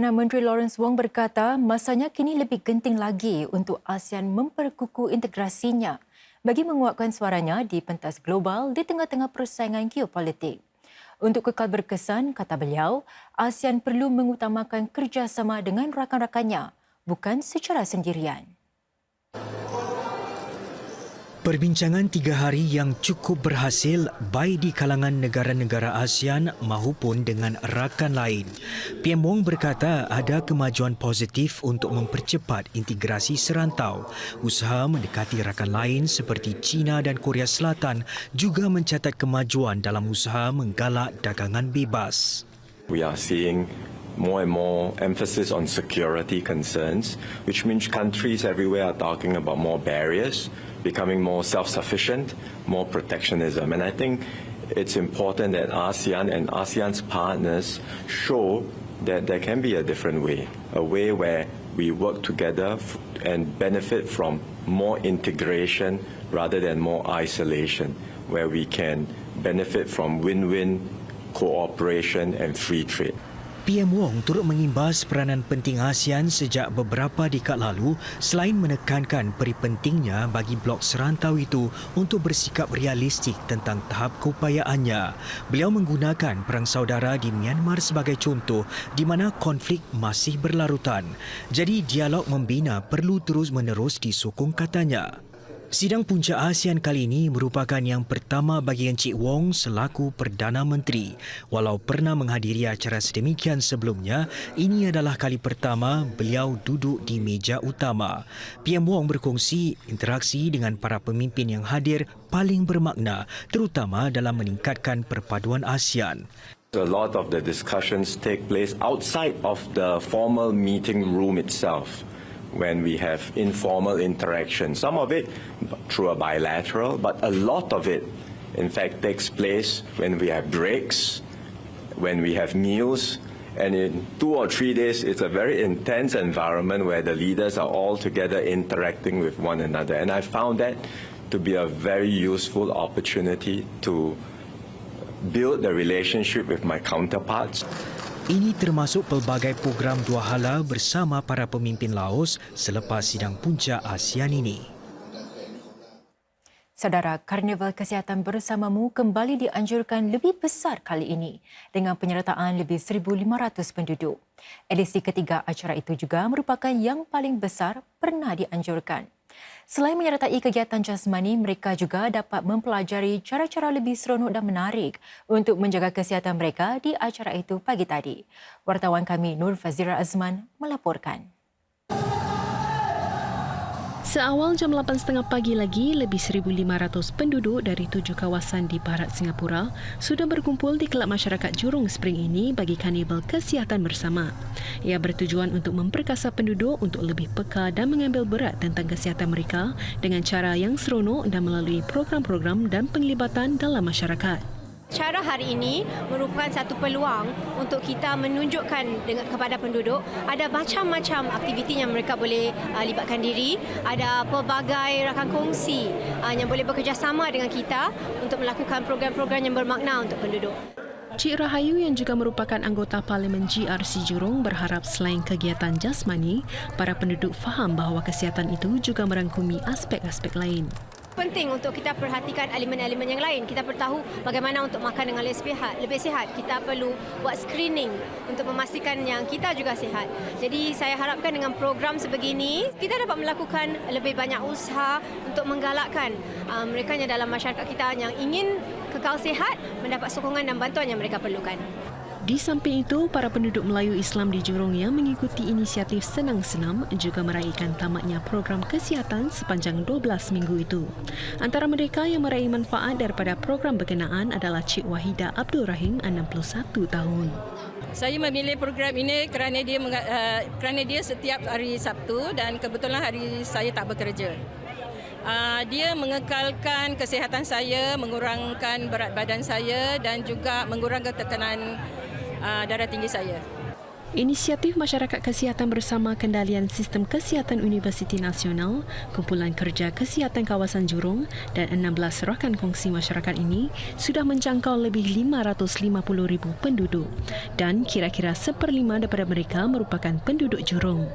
Perdana Menteri Lawrence Wong berkata masanya kini lebih genting lagi untuk ASEAN memperkukuh integrasinya bagi menguatkan suaranya di pentas global di tengah-tengah persaingan geopolitik. Untuk kekal berkesan, kata beliau, ASEAN perlu mengutamakan kerjasama dengan rakan-rakannya, bukan secara sendirian. Perbincangan 3 hari yang cukup berhasil baik di kalangan negara-negara ASEAN maupun dengan rakan lain. PM Wong berkata ada kemajuan positif untuk mempercepat integrasi serantau. Usaha mendekati rakan lain seperti China dan Korea Selatan juga mencatat kemajuan dalam usaha menggalak dagangan bebas. We are seeing more and more emphasis on security concerns, which means countries everywhere are talking about more barriers, becoming more self-sufficient, more protectionism. And I think it's important that ASEAN and ASEAN's partners show that there can be a different way, a way where we work together and benefit from more integration rather than more isolation, where we can benefit from win-win cooperation and free trade. PM Wong turut mengimbas peranan penting ASEAN sejak beberapa dekad lalu selain menekankan peri pentingnya bagi blok serantau itu untuk bersikap realistik tentang tahap keupayaannya. Beliau menggunakan perang saudara di Myanmar sebagai contoh di mana konflik masih berlarutan. Jadi dialog membina perlu terus-menerus disokong, katanya. Sidang puncak ASEAN kali ini merupakan yang pertama bagi Encik Wong selaku Perdana Menteri. Walau pernah menghadiri acara sedemikian sebelumnya, ini adalah kali pertama beliau duduk di meja utama. PM Wong berkongsi interaksi dengan para pemimpin yang hadir paling bermakna, terutama dalam meningkatkan perpaduan ASEAN. A lot of the discussions take place outside of the formal meeting room itself, when we have informal interaction. Some of it through a bilateral, but a lot of it, in fact, takes place when we have breaks, when we have meals, and in 2 or 3 days, it's a very intense environment where the leaders are all together interacting with one another. And I found that to be a very useful opportunity to build the relationship with my counterparts. Ini termasuk pelbagai program dua hala bersama para pemimpin Laos selepas sidang puncak ASEAN ini. Saudara, Karnival Kesihatan Bersamamu kembali dianjurkan lebih besar kali ini dengan penyertaan lebih 1,500 penduduk. Edisi ketiga acara itu juga merupakan yang paling besar pernah dianjurkan. Selain menyertai kegiatan jasmani, mereka juga dapat mempelajari cara-cara lebih seronok dan menarik untuk menjaga kesihatan mereka di acara itu pagi tadi. Wartawan kami Nur Fazira Azman melaporkan. Seawal jam 8.30 pagi lagi, lebih 1,500 penduduk dari 7 kawasan di barat Singapura sudah berkumpul di Kelab Masyarakat Jurong Spring ini bagi Karnival Kesihatan Bersama. Ia bertujuan untuk memperkasa penduduk untuk lebih peka dan mengambil berat tentang kesihatan mereka dengan cara yang seronok dan melalui program-program dan penglibatan dalam masyarakat. Cara hari ini merupakan satu peluang untuk kita menunjukkan kepada penduduk ada macam-macam aktiviti yang mereka boleh libatkan diri, ada pelbagai rakan kongsi yang boleh bekerjasama dengan kita untuk melakukan program-program yang bermakna untuk penduduk. Cik Rahayu yang juga merupakan anggota Parlimen GRC Jurong berharap selain kegiatan jasmani, para penduduk faham bahawa kesihatan itu juga merangkumi aspek-aspek lain. Penting untuk kita perhatikan elemen-elemen yang lain. Kita perlu tahu bagaimana untuk makan dengan lebih sihat. Kita perlu buat screening untuk memastikan yang kita juga sihat. Jadi saya harapkan dengan program sebegini, kita dapat melakukan lebih banyak usaha untuk menggalakkan mereka yang dalam masyarakat kita yang ingin kekal sihat mendapat sokongan dan bantuan yang mereka perlukan. Di samping itu, para penduduk Melayu Islam di Jurong yang mengikuti inisiatif Senang Senam juga meraihkan tamatnya program kesihatan sepanjang 12 minggu itu. Antara mereka yang meraih manfaat daripada program berkenaan adalah Cik Wahida Abdul Rahim, 61 tahun. Saya memilih program ini kerana dia setiap hari Sabtu dan kebetulan hari saya tak bekerja. Dia mengekalkan kesihatan saya, mengurangkan berat badan saya dan juga mengurangkan tekanan darah tinggi saya. Inisiatif Masyarakat Kesihatan Bersama Kendalian Sistem Kesihatan Universiti Nasional, Kumpulan Kerja Kesihatan Kawasan Jurong dan 16 rakan kongsi masyarakat ini sudah menjangkau lebih 550,000 penduduk dan kira-kira 1/5 daripada mereka merupakan penduduk Jurong.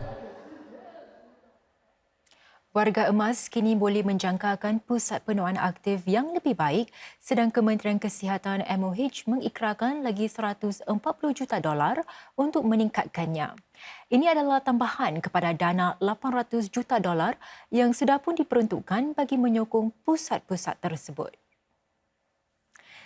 Warga emas kini boleh menjangkakan pusat penuaan aktif yang lebih baik sedang Kementerian Kesihatan MOH mengikrarkan lagi $140 juta untuk meningkatkannya. Ini adalah tambahan kepada dana $800 juta yang sudah pun diperuntukkan bagi menyokong pusat-pusat tersebut.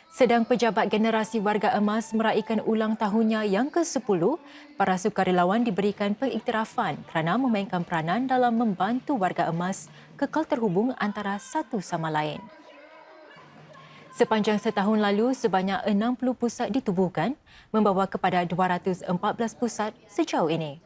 Sedang pejabat generasi warga emas meraihkan ulang tahunnya yang ke-10, para sukarelawan diberikan pengiktirafan kerana memainkan peranan dalam membantu warga emas kekal terhubung antara satu sama lain. Sepanjang setahun lalu, sebanyak 60 pusat ditubuhkan, membawa kepada 214 pusat sejauh ini.